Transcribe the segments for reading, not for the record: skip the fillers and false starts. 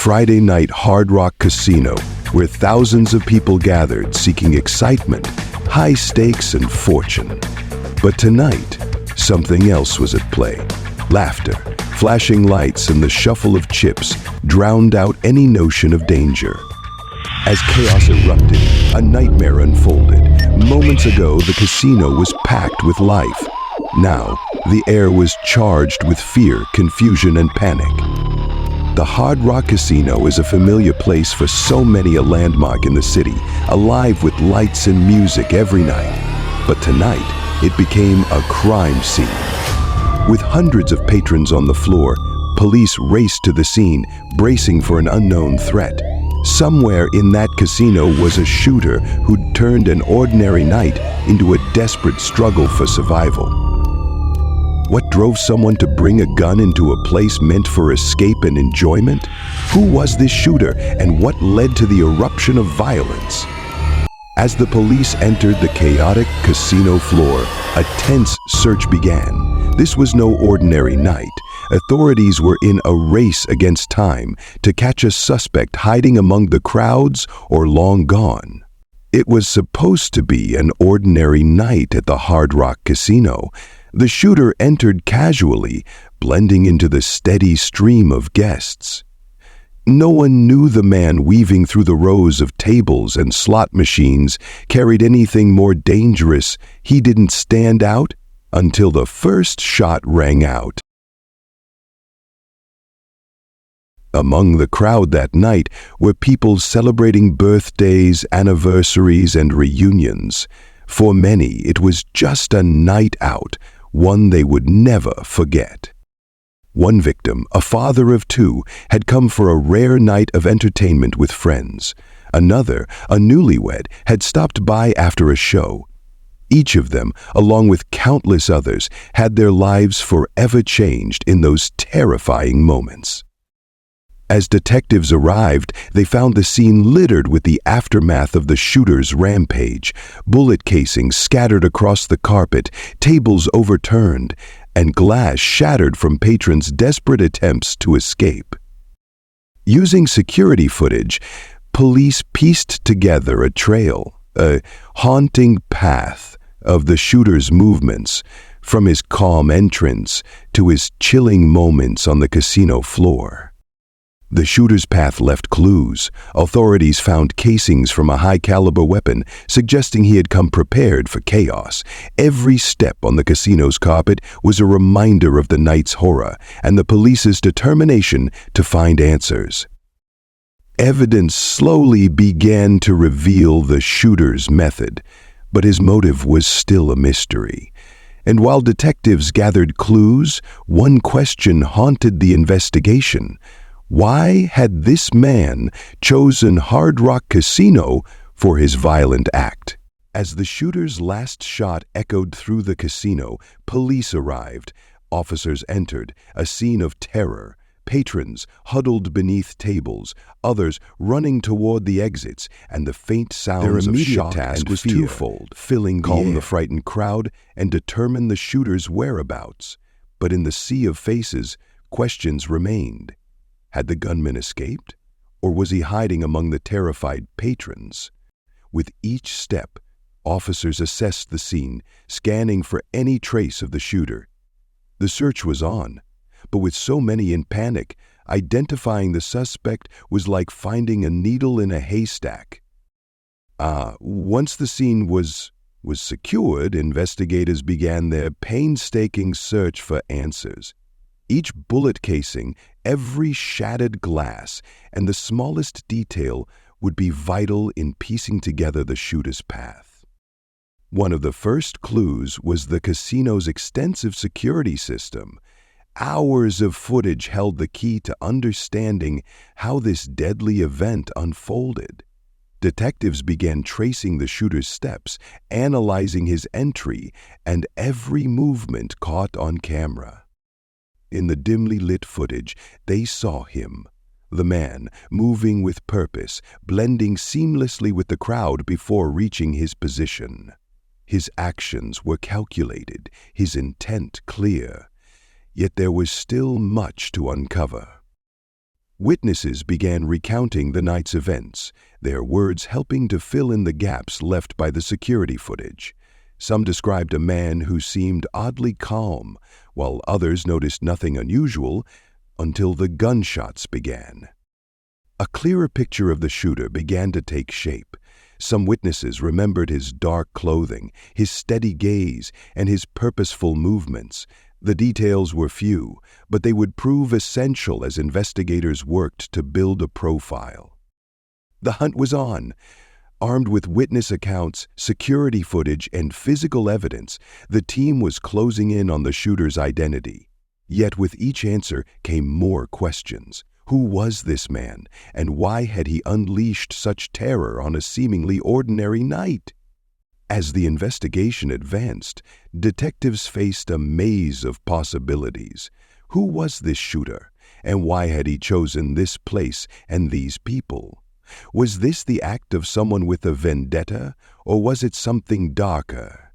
Friday night Hard Rock Casino, where thousands of people gathered seeking excitement, high stakes, and fortune. But tonight, something else was at play. Laughter, flashing lights, and the shuffle of chips drowned out any notion of danger. As chaos erupted, a nightmare unfolded. Moments ago, the casino was packed with life. Now, the air was charged with fear, confusion, and panic. The Hard Rock Casino is a familiar place for so many, a landmark in the city, alive with lights and music every night. But tonight, it became a crime scene. With hundreds of patrons on the floor, police raced to the scene, bracing for an unknown threat. Somewhere in that casino was a shooter who'd turned an ordinary night into a desperate struggle for survival. What drove someone to bring a gun into a place meant for escape and enjoyment? Who was this shooter, and what led to the eruption of violence? As the police entered the chaotic casino floor, a tense search began. This was no ordinary night. Authorities were in a race against time to catch a suspect hiding among the crowds or long gone. It was supposed to be an ordinary night at the Hard Rock Casino. The shooter entered casually, blending into the steady stream of guests. No one knew the man weaving through the rows of tables and slot machines carried anything more dangerous. He didn't stand out until the first shot rang out. Among the crowd that night were people celebrating birthdays, anniversaries, and reunions. For many, it was just a night out, one they would never forget. One victim, a father of two, had come for a rare night of entertainment with friends. Another, a newlywed, had stopped by after a show. Each of them, along with countless others, had their lives forever changed in those terrifying moments. As detectives arrived, they found the scene littered with the aftermath of the shooter's rampage. Bullet casings scattered across the carpet, tables overturned, and glass shattered from patrons' desperate attempts to escape. Using security footage, police pieced together a trail, a haunting path of the shooter's movements, from his calm entrance to his chilling moments on the casino floor. The shooter's path left clues. Authorities found casings from a high-caliber weapon, suggesting he had come prepared for chaos. Every step on the casino's carpet was a reminder of the night's horror and the police's determination to find answers. Evidence slowly began to reveal the shooter's method, but his motive was still a mystery. And while detectives gathered clues, one question haunted the investigation. Why had this man chosen Hard Rock Casino for his violent act? As the shooter's last shot echoed through the casino, police arrived. Officers entered, a scene of terror. Patrons huddled beneath tables, others running toward the exits, and the faint sounds of shock and fear twofold, filling the frightened crowd and determine the shooter's whereabouts. But in the sea of faces, questions remained. Had the gunman escaped, or was he hiding among the terrified patrons? With each step, officers assessed the scene, scanning for any trace of the shooter. The search was on, but with so many in panic, identifying the suspect was like finding a needle in a haystack. Once the scene was secured, investigators began their painstaking search for answers. Each bullet casing, every shattered glass, and the smallest detail would be vital in piecing together the shooter's path. One of the first clues was the casino's extensive security system. Hours of footage held the key to understanding how this deadly event unfolded. Detectives began tracing the shooter's steps, analyzing his entry and every movement caught on camera. In the dimly lit footage, they saw him, the man, moving with purpose, blending seamlessly with the crowd before reaching his position. His actions were calculated, his intent clear, yet there was still much to uncover. Witnesses began recounting the night's events, their words helping to fill in the gaps left by the security footage. Some described a man who seemed oddly calm, while others noticed nothing unusual until the gunshots began. A clearer picture of the shooter began to take shape. Some witnesses remembered his dark clothing, his steady gaze, and his purposeful movements. The details were few, but they would prove essential as investigators worked to build a profile. The hunt was on. Armed with witness accounts, security footage, and physical evidence, the team was closing in on the shooter's identity. Yet with each answer came more questions. Who was this man, and why had he unleashed such terror on a seemingly ordinary night? As the investigation advanced, detectives faced a maze of possibilities. Who was this shooter, and why had he chosen this place and these people? Was this the act of someone with a vendetta, or was it something darker?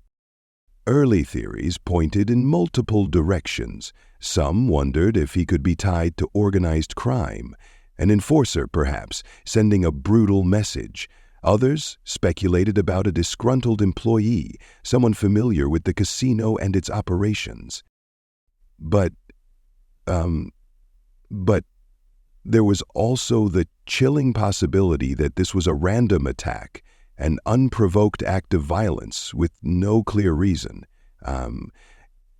Early theories pointed in multiple directions. Some wondered if he could be tied to organized crime, an enforcer perhaps, sending a brutal message. Others speculated about a disgruntled employee, someone familiar with the casino and its operations. But there was also the chilling possibility that this was a random attack, an unprovoked act of violence with no clear reason.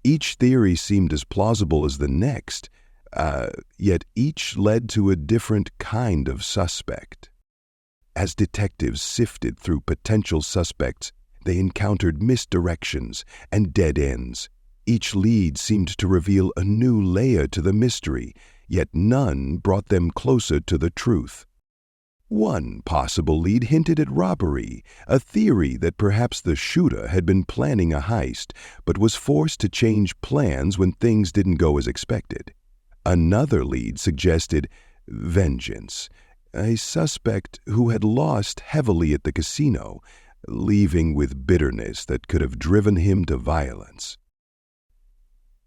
Each theory seemed as plausible as the next, yet each led to a different kind of suspect. As detectives sifted through potential suspects, they encountered misdirections and dead ends. Each lead seemed to reveal a new layer to the mystery, yet none brought them closer to the truth. One possible lead hinted at robbery, a theory that perhaps the shooter had been planning a heist, but was forced to change plans when things didn't go as expected. Another lead suggested vengeance, a suspect who had lost heavily at the casino, leaving with bitterness that could have driven him to violence.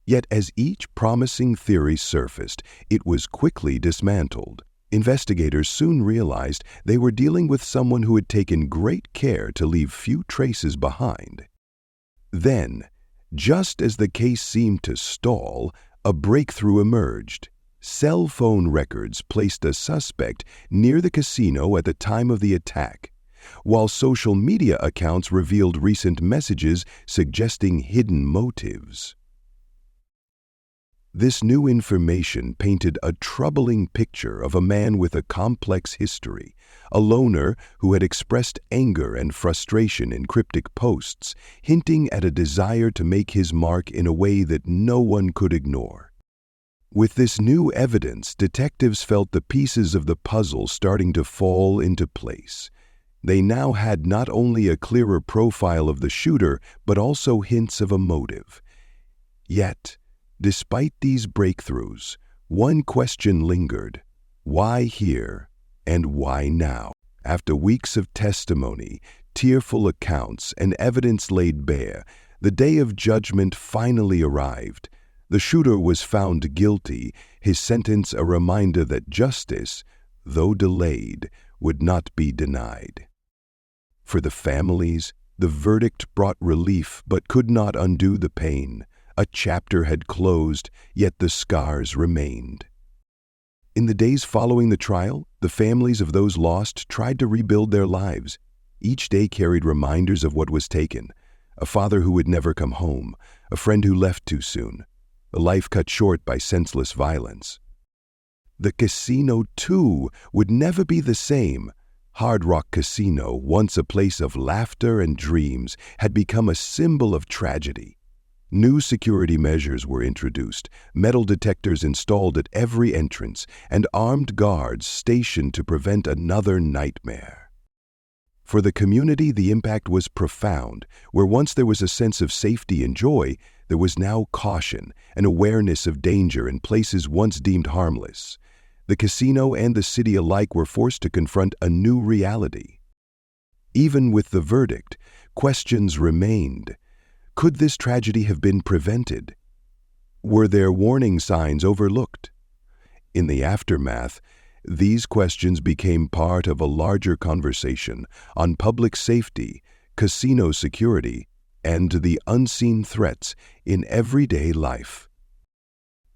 Yet as each promising theory surfaced, it was quickly dismantled. Investigators soon realized they were dealing with someone who had taken great care to leave few traces behind. Then, just as the case seemed to stall, a breakthrough emerged. Cell phone records placed a suspect near the casino at the time of the attack, while social media accounts revealed recent messages suggesting hidden motives. This new information painted a troubling picture of a man with a complex history, a loner who had expressed anger and frustration in cryptic posts, hinting at a desire to make his mark in a way that no one could ignore. With this new evidence, detectives felt the pieces of the puzzle starting to fall into place. They now had not only a clearer profile of the shooter, but also hints of a motive. Yet, despite these breakthroughs, one question lingered: why here and why now? After weeks of testimony, tearful accounts, and evidence laid bare, the day of judgment finally arrived. The shooter was found guilty, his sentence a reminder that justice, though delayed, would not be denied. For the families, the verdict brought relief but could not undo the pain. A chapter had closed, yet the scars remained. In the days following the trial, the families of those lost tried to rebuild their lives. Each day carried reminders of what was taken: a father who would never come home, a friend who left too soon, a life cut short by senseless violence. The casino, too, would never be the same. Hard Rock Casino, once a place of laughter and dreams, had become a symbol of tragedy. New security measures were introduced, metal detectors installed at every entrance, and armed guards stationed to prevent another nightmare. For the community, the impact was profound. Where once there was a sense of safety and joy, there was now caution, an awareness of danger in places once deemed harmless. The casino and the city alike were forced to confront a new reality. Even with the verdict, questions remained. Could this tragedy have been prevented? Were there warning signs overlooked? In the aftermath, These questions became part of a larger conversation on public safety, casino security, and the unseen threats in everyday life.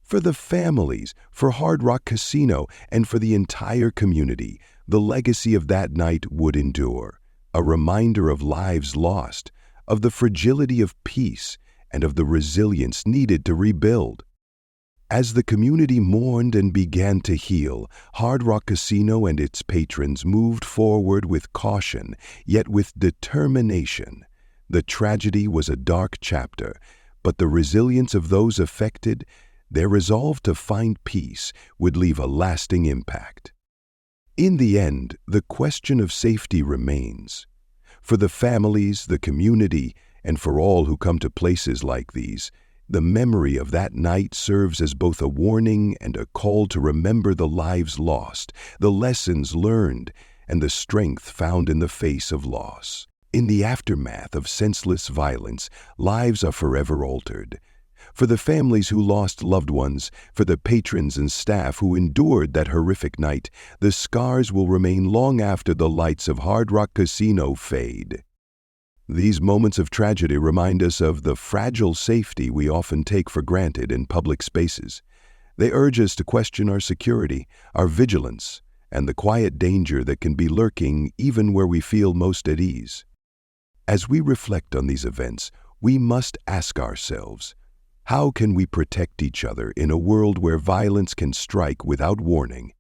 For the families, for Hard Rock Casino, and for the entire community, the legacy of that night would endure, a reminder of lives lost, of the fragility of peace, and of the resilience needed to rebuild. As the community mourned and began to heal, Hard Rock Casino and its patrons moved forward with caution, yet with determination. The tragedy was a dark chapter, but the resilience of those affected, their resolve to find peace, would leave a lasting impact. In the end, the question of safety remains. For the families, the community, and for all who come to places like these, the memory of that night serves as both a warning and a call to remember the lives lost, the lessons learned, and the strength found in the face of loss. In the aftermath of senseless violence, lives are forever altered. For the families who lost loved ones, for the patrons and staff who endured that horrific night, the scars will remain long after the lights of Hard Rock Casino fade. These moments of tragedy remind us of the fragile safety we often take for granted in public spaces. They urge us to question our security, our vigilance, and the quiet danger that can be lurking even where we feel most at ease. As we reflect on these events, we must ask ourselves, how can we protect each other in a world where violence can strike without warning?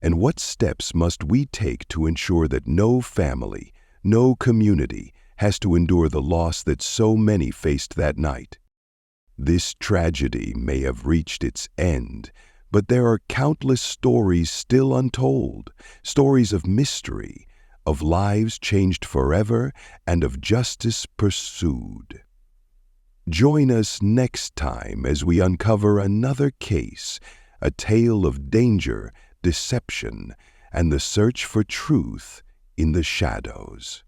And what steps must we take to ensure that no family, no community, has to endure the loss that so many faced that night? This tragedy may have reached its end, but there are countless stories still untold, stories of mystery, of lives changed forever, and of justice pursued. Join us next time as we uncover another case, a tale of danger, deception, and the search for truth in the shadows.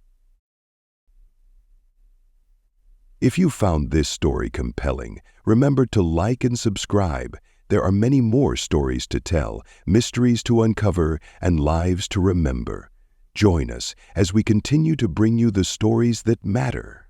If you found this story compelling, remember to like and subscribe. There are many more stories to tell, mysteries to uncover, and lives to remember. Join us as we continue to bring you the stories that matter.